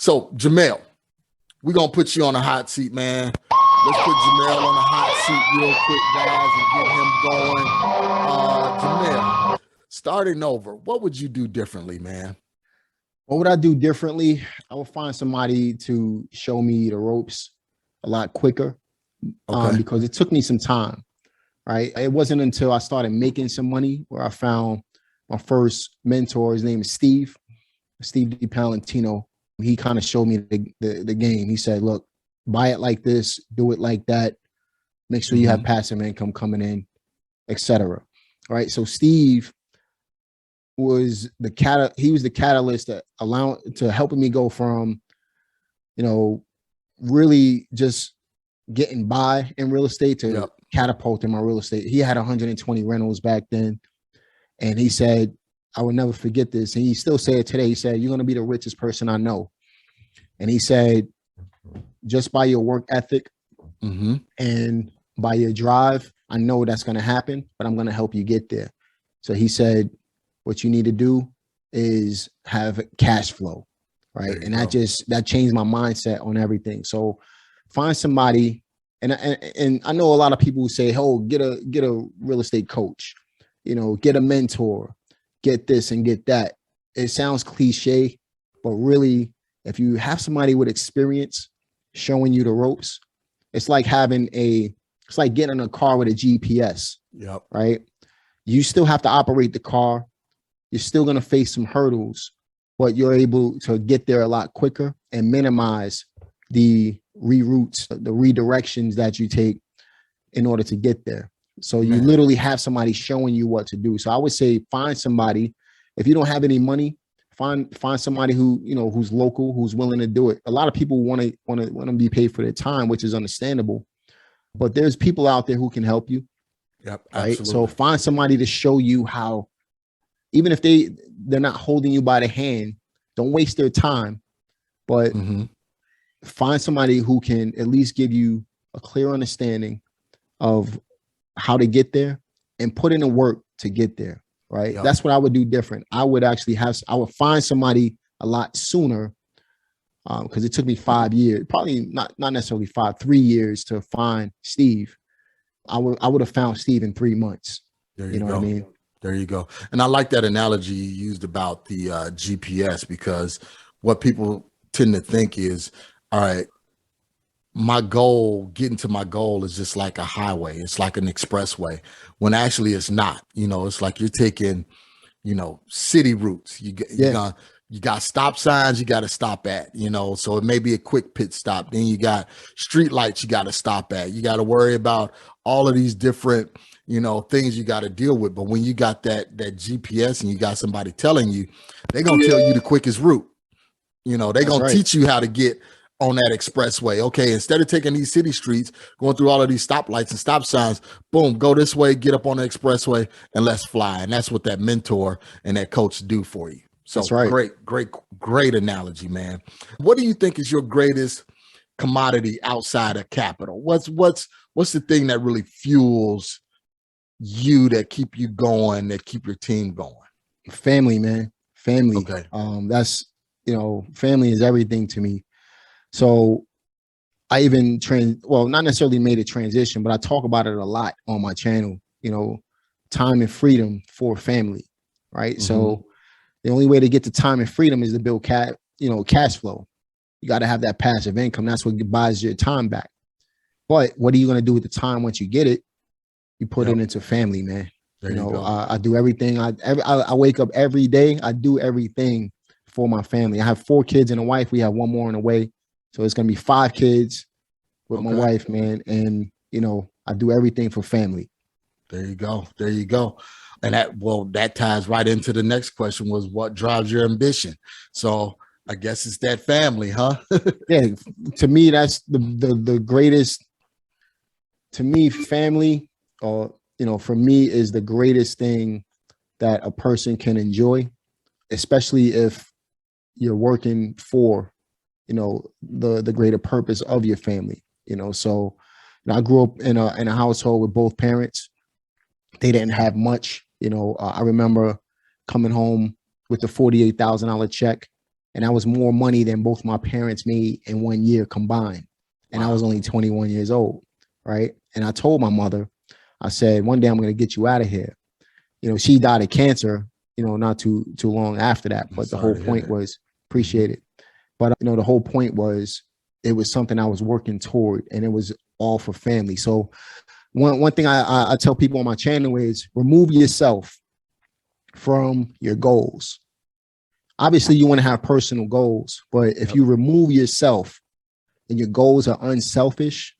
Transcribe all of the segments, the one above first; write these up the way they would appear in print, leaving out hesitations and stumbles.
So Jamel, we're gonna put you on a hot seat, man. Let's put Jamel on a hot seat real quick, guys, and get him going. Jamel, starting over, what would you do differently, man? What would I do differently? I would find somebody to show me the ropes a lot quicker, because it took me some time, right? It wasn't until I started making some money where I found my first mentor. His name is Steve D. Palantino. He kind of showed me the game. He said, look, buy it like this, do it like that, make sure you have passive income coming in, etc. All right. So Steve was the catalyst that helping me go from, really just getting by in real estate to catapulting my real estate. He had 120 rentals back then. And he said, I will never forget this. And he still said it today. He said, you're going to be the richest person I know. And he said, just by your work ethic and by your drive, I know that's going to happen, but I'm going to help you get there. So he said, what you need to do is have cash flow, right? And that changed my mindset on everything. So find somebody, and I know a lot of people who say, oh, get a real estate coach, get a mentor, get this and get that. It sounds cliche, but really, if you have somebody with experience showing you the ropes, it's like getting a car with a GPS, right? You still have to operate the car. You're still going to face some hurdles, but you're able to get there a lot quicker and minimize the reroutes, the redirections that you take in order to get there. So you literally have somebody showing you what to do. So I would say find somebody. If you don't have any money, find somebody who, who's local, who's willing to do it. A lot of people want to be paid for their time, which is understandable. But there's people out there who can help you. Yep. Right. Absolutely. So find somebody to show you how, even if they're not holding you by the hand, don't waste their time, but find somebody who can at least give you a clear understanding of how to get there and put in the work to get there. Right. That's what I would do different. I would find somebody a lot sooner, because it took me 5 years, probably not necessarily 3 years to find Steve. I would have found Steve in 3 months. There you know go. what I mean? There you go. And I like that analogy you used about the GPS, because what people tend to think is, all right, getting to my goal is just like a highway. It's like an expressway, when actually it's not. It's like you're taking, city routes. You got stop signs you got to stop at, so it may be a quick pit stop. Then you got street lights you got to stop at. You got to worry about all of these different, things you got to deal with. But when you got that GPS and you got somebody telling you, they're going to tell you the quickest route. They're going to teach you how to get on that expressway. Okay, instead of taking these city streets, going through all of these stoplights and stop signs, boom, go this way, get up on the expressway, and let's fly. And that's what that mentor and that coach do for you. So that's right. Great analogy, man. What do you think is your greatest commodity outside of capital? What's the thing that really fuels you, that keep you going, that keep your team going? Family, man. Family. Okay. That's, family is everything to me. So I even not necessarily made a transition, but I talk about it a lot on my channel, time and freedom for family, right? So the only way to get to time and freedom is to build cash flow. You got to have that passive income. That's what buys your time back. But what are you going to do with the time once you get it? You put it into family, man. I do everything. I wake up every day. I do everything for my family. I have 4 kids and a wife. We have 1 more on the way. So it's going to be 5 kids with my wife, man. And, I do everything for family. There you go. There you go. And that ties right into the next question, was what drives your ambition? So I guess it's that family, huh? Yeah. To me, that's the greatest. To me, family, for me, is the greatest thing that a person can enjoy, especially if you're working for, the greater purpose of your family. So I grew up in a household with both parents. They didn't have much. I remember coming home with a $48,000 check And that was more money than both my parents made in 1 year combined. And I was only 21 years old, right? And I told my mother, I said, one day I'm going to get you out of here. You know, she died of cancer, you know, not too long after that. But the whole point was, appreciate it. But, you know, the whole point was, it was something I was working toward, and it was all for family. So one thing I tell people on my channel is remove yourself from your goals. Obviously, you want to have personal goals, but if you remove yourself and your goals are unselfish,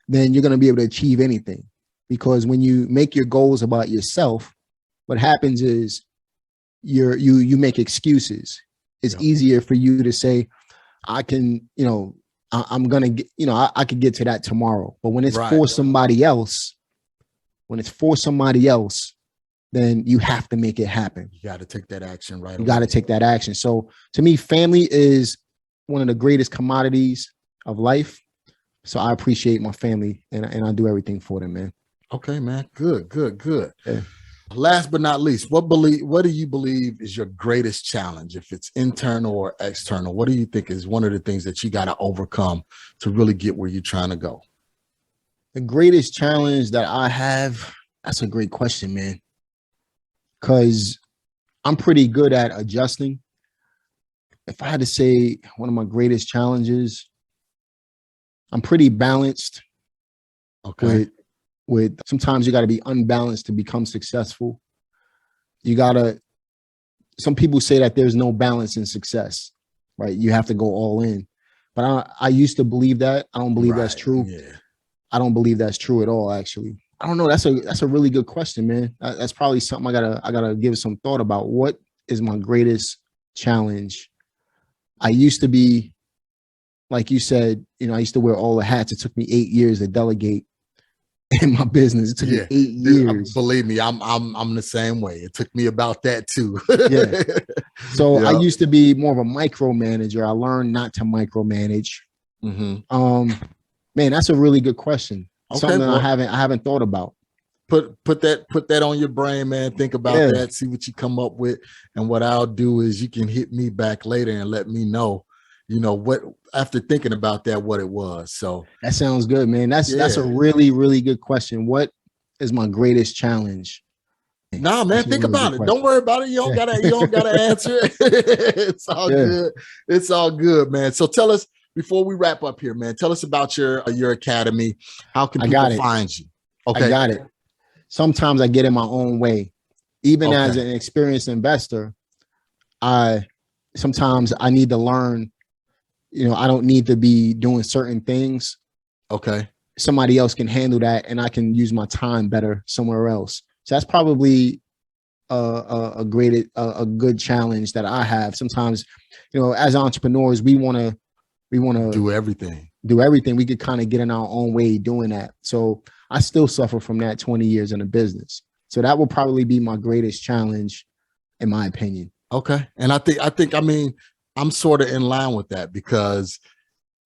then you're going to be able to achieve anything. Because when you make your goals about yourself, what happens is you make excuses. It's easier for you to say, I can, you know, I'm going to get, you know, I could get to that tomorrow. But when it's for somebody else, then you have to make it happen. You got to take that action, right? You got to take that action. So to me, family is one of the greatest commodities of life. So I appreciate my family, and I do everything for them, man. Okay, man. Good. Yeah. Last but not least, what do you believe is your greatest challenge? If it's internal or external, what do you think is one of the things that you got to overcome to really get where you're trying to go? The greatest challenge that I have, that's a great question, man. Because I'm pretty good at adjusting. If I had to say one of my greatest challenges, I'm pretty balanced. Okay. With sometimes you got to be unbalanced to become successful. Some people say that there's no balance in success, right? You have to go all in. But I used to believe that. I don't believe that's true. Yeah. I don't believe that's true at all, actually. I don't know. That's a really good question, man. That's probably something I gotta give some thought about. What is my greatest challenge? I used to be, like you said, you know, I used to wear all the hats. It took me 8 years to delegate in my business. It took me 8 years. Believe me, I'm the same way. It took me about that too. Yeah. So I used to be more of a micromanager. I learned not to micromanage. Man, that's a really good question. Okay, something I haven't thought about. Put that on your brain, man. Think about that. See what you come up with. And what I'll do is you can hit me back later and let me know, you know, what, after thinking about that, what it was. So that sounds good, man. That's a really, really good question. What is my greatest challenge? Nah, man, think about it. Don't worry about it. You don't gotta answer it. It's all good. It's all good, man. So tell us, before we wrap up here, man, tell us about your academy. How can people find you? Okay. I got it. Sometimes I get in my own way. Even as an experienced investor, sometimes I need to learn, you know, I don't need to be doing certain things. Okay. Somebody else can handle that, and I can use my time better somewhere else. So that's probably a good challenge that I have. Sometimes, you know, as entrepreneurs, we want to do everything. We could kind of get in our own way doing that. So I still suffer from that 20 years in a business. So that will probably be my greatest challenge, in my opinion. Okay. And I think, I mean, I'm sort of in line with that, because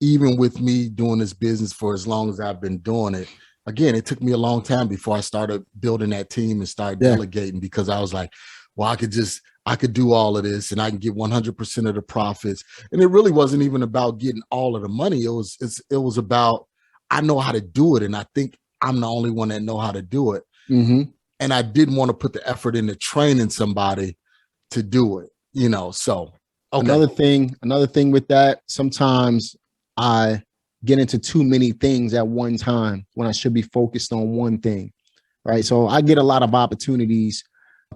even with me doing this business for as long as I've been doing it, again, it took me a long time before I started building that team and started delegating, because I was like, well, I could do all of this and I can get 100% of the profits. And it really wasn't even about getting all of the money. It was about, I know how to do it. And I think I'm the only one that know how to do it. And I didn't want to put the effort into training somebody to do it, you know? So, okay. Another thing with that, sometimes I get into too many things at one time when I should be focused on one thing, right? So I get a lot of opportunities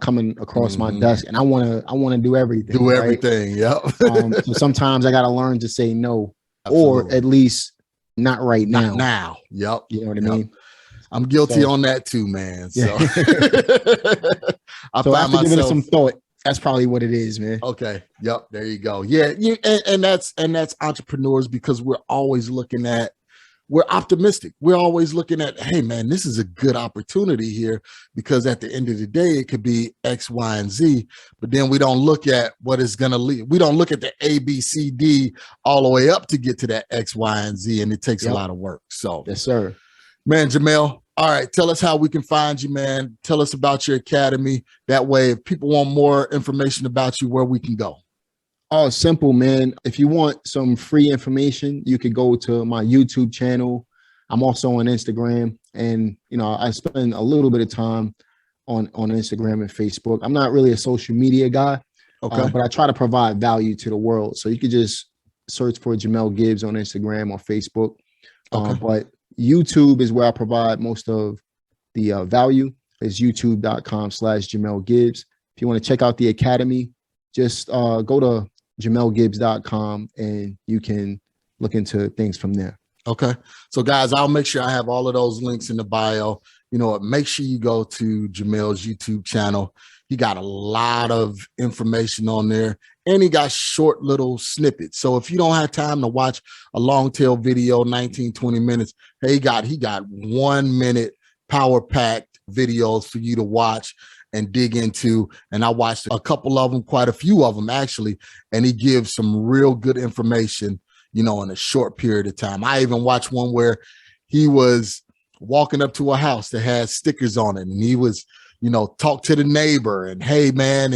coming across my desk, and I want to do everything. Do everything, right? Yep. So sometimes I got to learn to say no. Absolutely. Or at least not right now. Not now. Yep. You know what I mean? I'm guilty on that too, man. So I have to give it some thought. That's probably what it is, man. Okay. Yep. There you go. Yeah. And that's entrepreneurs, because we're optimistic. We're always looking at, hey man, this is a good opportunity here, because at the end of the day, it could be X, Y, and Z, but then we don't look at what is going to lead. We don't look at the A, B, C, D all the way up to get to that X, Y, and Z. And it takes a lot of work. So yes, sir. Man, Jamel, all right, tell us how we can find you, man. Tell us about your academy. That way, if people want more information about you, where we can go. Oh, simple, man. If you want some free information, you could go to my YouTube channel. I'm also on Instagram, and I spend a little bit of time on Instagram and Facebook. I'm not really a social media guy, Okay. but I try to provide value to the world. So you could just search for Jamel Gibbs on Instagram or Facebook. Okay. But YouTube is where I provide most of the value. It's youtube.com/Jamel Gibbs. If you want to check out the academy, just go to JamelGibbs.com and you can look into things from there. Okay. So guys, I'll make sure I have all of those links in the bio. Make sure you go to Jamel's YouTube channel. He got a lot of information on there, and he got short little snippets. So if you don't have time to watch a long tail video, 19, 20 minutes, hey, he got 1 minute power packed videos for you to watch and dig into. And I watched a couple of them, quite a few of them actually, and he gives some real good information, in a short period of time. I even watched one where he was walking up to a house that had stickers on it, and he was, talk to the neighbor, and hey man,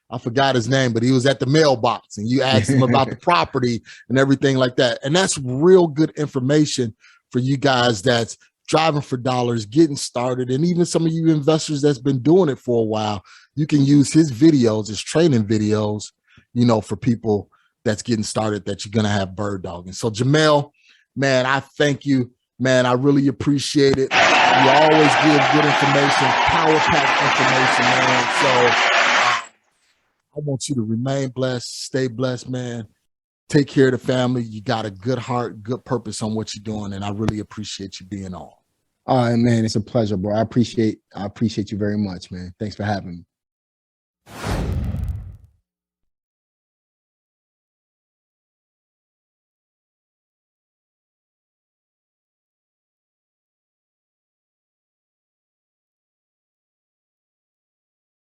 I forgot his name, but he was at the mailbox, and you asked him about the property and everything like that. And that's real good information for you guys that's driving for dollars, getting started, and even some of you investors that's been doing it for a while. You can use his videos, his training videos, for people that's getting started, that you're gonna have bird dogging. So Jamel, man, I thank you, man. I really appreciate it. You always give good information, power packed information, man. So I want you to remain blessed, stay blessed, man. Take care of the family. You got a good heart, good purpose on what you're doing, and I really appreciate you being on. All right, man. It's a pleasure, bro. I appreciate you very much, man. Thanks for having me.